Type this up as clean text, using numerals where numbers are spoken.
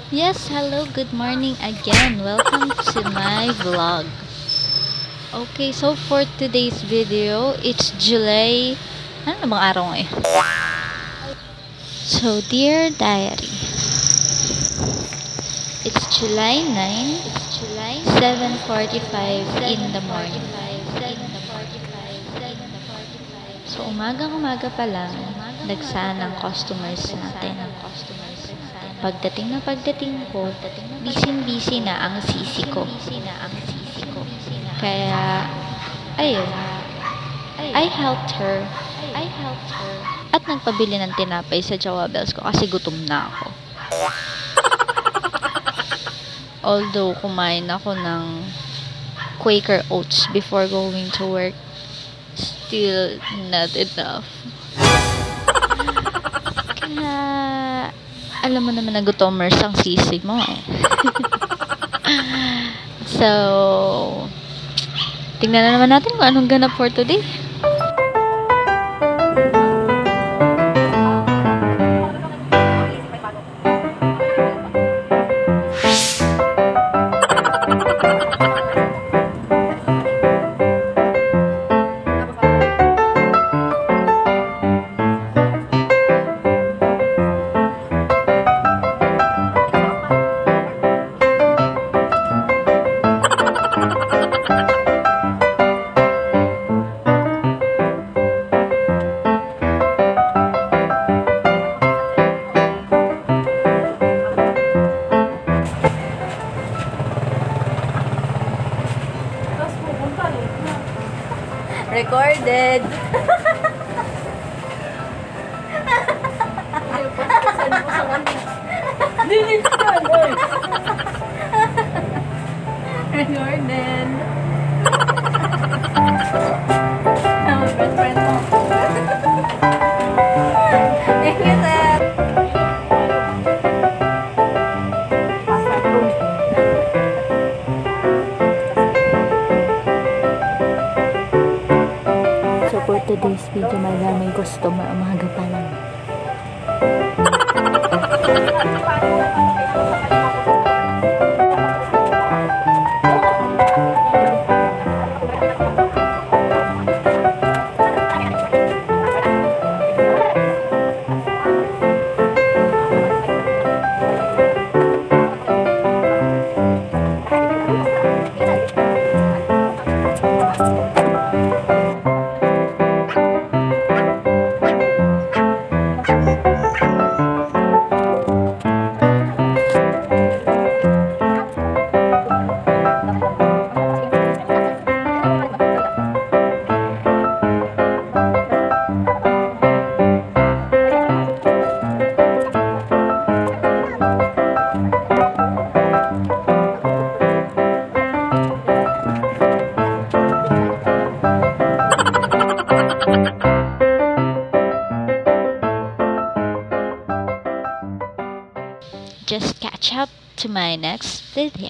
Yes, hello, good morning again. Welcome to my vlog. Okay, so for today's video, it's July. Ano na bang araw ngayon? So, dear diary, it's July 9, 7:45 in the morning. So, umagang-umaga pa lang, dagsaan ng customers natin. Pagdating ko, busy-busy na ang sisi ko. Kaya, ayun, I helped her. At nagpabili ng tinapay sa Jawabels ko kasi gutom na ako. Although, kumain ako ng Quaker Oats before going to work, still not enough. Kaya, alam mo naman na gutomers ang sisig mo eh. So, tingnan na naman natin kung anong ganap for today. Recorded. Recorded. Best friend mo. Thank you, sir. So for today's video, may customer umaga pa lang. Just catch up to my next video.